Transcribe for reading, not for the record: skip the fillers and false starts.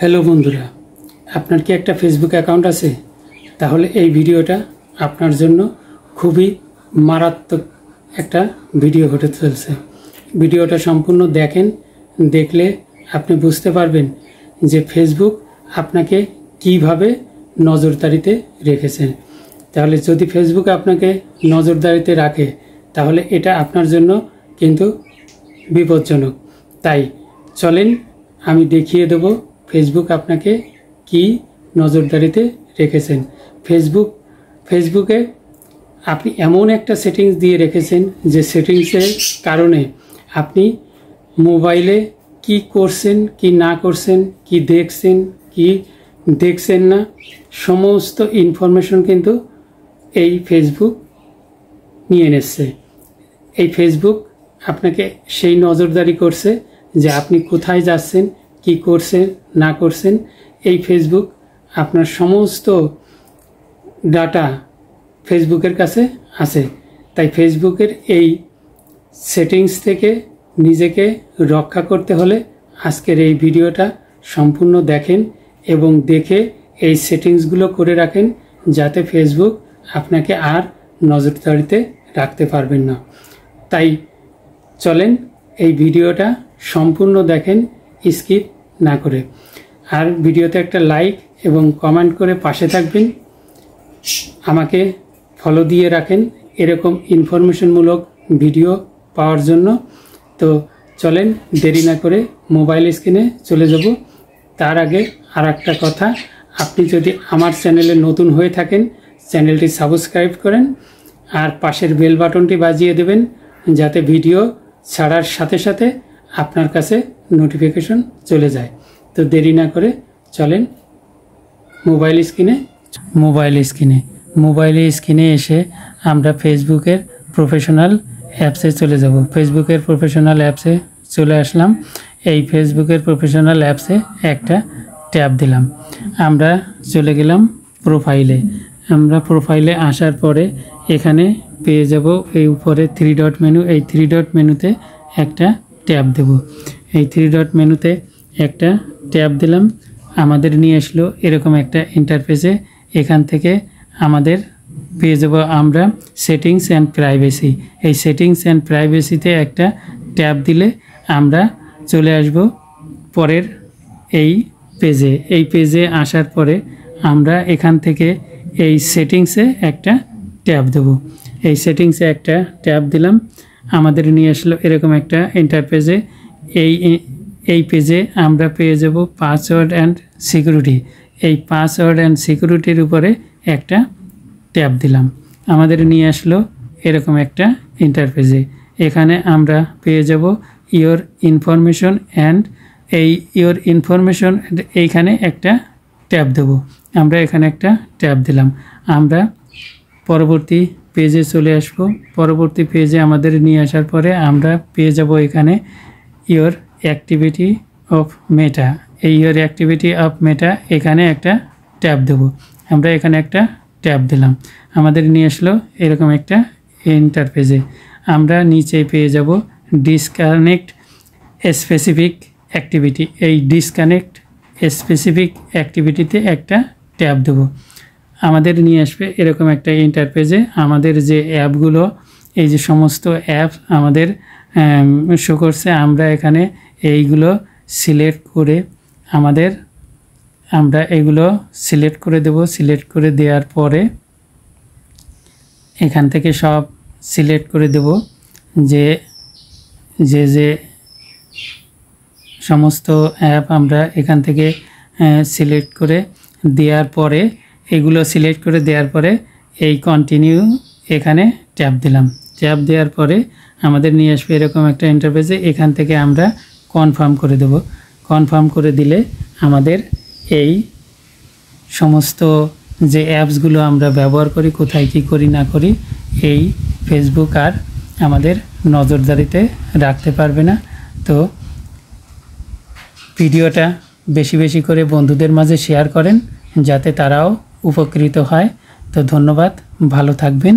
Hello বন্ধুরা, আপনার কি একটা ফেসবুক অ্যাকাউন্ট আছে? তাহলে এই ভিডিওটা আপনার জন্য খুবই মারাত্মক একটা ভিডিও হতে চলছে। ভিডিওটা সম্পূর্ণ দেখেন, দেখলে আপনি বুঝতে পারবেন যে ফেসবুক আপনাকে কিভাবে নজরদারিতে রেখেছে। তাহলে যদি ফেসবুক আপনাকে নজরদারিতে রাখে তাহলে এটা আপনার জন্য কিন্তু বিপজ্জনক। তাই চলেন আমি দেখিয়ে দেব ফেসবুক আপনাকে কি নজরদারিতে রেখেছেন। ফেসবুকে আপনি এমন একটা সেটিংস দিয়ে রেখেছেন যে সেটিংসের কারণে আপনি মোবাইলে কি করছেন, কি না করছেন, কি দেখছেন, কি দেখছেন না, সমস্ত ইনফরমেশন কিন্তু এই ফেসবুক নিয়ে নিচ্ছে। এই ফেসবুক আপনাকে সেই নজরদারি করছে যে আপনি কোথায় যাচ্ছেন, কি করছেন না করছেন। এই ফেসবুক আপনার সমস্ত ডাটা ফেসবুকের কাছে আছে। তাই ফেসবুকের এই সেটিংস থেকে নিজেকে রক্ষা করতে হলে আজকের এই ভিডিওটা সম্পূর্ণ দেখেন এবং দেখে এই সেটিংসগুলো করে রাখেন যাতে ফেসবুক আপনাকে আর নজরদারিতে রাখতে পারবেন না। তাই চলেন এই ভিডিওটা সম্পূর্ণ দেখেন, স্কিপ না করে। আর ভিডিওতে একটা লাইক এবং কমেন্ট করে পাশে থাকবেন, আমাকে ফলো দিয়ে রাখেন এরকম ইনফরমেশনমূলক ভিডিও পাওয়ার জন্য। তো চলেন দেরি না করে মোবাইল স্ক্রিনে চলে যাব। তার আগে আর একটা কথা, আপনি যদি আমার চ্যানেলে নতুন হয়ে থাকেন চ্যানেলটি সাবস্ক্রাইব করেন আর পাশের বেল বাটনটি বাজিয়ে দেবেন যাতে ভিডিও ছাড়ার সাথে সাথে আপনার কাছে নোটিফিকেশন চলে যায়। তো দেরি না করে চলেন মোবাইল স্ক্রিনে এসে আমরা ফেসবুকের প্রফেশনাল অ্যাপসে চলে যাব। ফেসবুকের প্রফেশনাল অ্যাপসে চলে আসলাম। এই ফেসবুকের প্রফেশনাল অ্যাপসে একটা ট্যাব দিলাম। আমরা চলে গেলাম প্রোফাইলে। আমরা প্রোফাইলে আসার পরে এখানে পেয়ে যাব এই উপরে 3 ডট মেনু। এই 3 ডট মেনুতে একটা ট্যাব দেব। এই 3 ডট মেনুতে একটা ট্যাব দিলাম। আমাদের নিয়ে আসলো এরকম একটা ইন্টারফেসে। এখান থেকে আমাদের পেয়ে যাব আমরা সেটিংস অ্যান্ড প্রাইভেসি। এই সেটিংস অ্যান্ড প্রাইভেসিতে একটা ট্যাব দিলে আমরা চলে আসব পরের এই পেজে। এই পেজে আসার পরে আমরা এখান থেকে এই সেটিংসে একটা ট্যাব দেব। এই সেটিংসে একটা ট্যাব দিলাম, আমাদের নিয়ে আসলো এরকম একটা ইন্টারফেসে। এই পেজে আমরা পেয়ে যাব পাসওয়ার্ড অ্যান্ড সিকিউরিটি। এই পাসওয়ার্ড অ্যান্ড সিকিউরিটির উপরে একটা ট্যাব দিলাম, আমাদের নিয়ে আসলো এরকম একটা ইন্টারফেসে। এখানে আমরা পেয়ে যাব ইওর ইনফরমেশন অ্যান্ড এইখানে একটা ট্যাব দেব। আমরা এখানে একটা ট্যাব দিলাম। আমরা পরবর্তী পেজে চলে আসব। পরবর্তী পেজে আমাদের নিয়ে আসার পরে আমরা পেয়ে যাব এখানে ইওর অ্যাক্টিভিটি অফ মেটা। এই ইওর অ্যাক্টিভিটি অফ মেটা এখানে একটা ট্যাব দেব। আমরা এখানে একটা ট্যাব দিলাম, আমাদের নিয়ে আসলো এরকম একটা ইন্টারফেসে। আমরা নিচে পেয়ে যাব ডিসকানেক্ট স্পেসিফিক অ্যাক্টিভিটি। এই ডিসকানেক্ট স্পেসিফিক অ্যাক্টিভিটিতে একটা ট্যাব দেব, আমাদের নিয়ে আসবে এরকম একটা ইন্টারফেসে। আমাদের যে অ্যাপগুলো, এই যে সমস্ত অ্যাপ আমাদের শো করছে, আমরা এখানে এইগুলো সিলেক্ট করে আমরা এগুলো সিলেক্ট করে দেব। সিলেক্ট করে দেওয়ার পরে এখান থেকে সব সিলেক্ট করে দেব যে সমস্ত অ্যাপ আমরা এখান থেকে সিলেক্ট করে দেওয়ার পরে এগুলো সিলেক্ট করে দেওয়ার পরে এই কন্টিনিউ এখানে ট্যাব দিলাম। ট্যাব দেওয়ার পরে আমাদের নিয়ে আসবে এরকম একটা ইন্টারফেসে। এখান থেকে আমরা কনফার্ম করে দেব। কনফার্ম করে দিলে আমাদের এই সমস্ত যে অ্যাপসগুলো আমরা ব্যবহার করি, কোথায় কী করি না করি, এই ফেসবুক আর আমাদের নজরদারিতে রাখতে পারবে না। তো ভিডিওটা বেশি বেশি করে বন্ধুদের মাঝে শেয়ার করেন যাতে তারাও উপকৃত হয়। তো ধন্যবাদ, ভালো থাকবেন।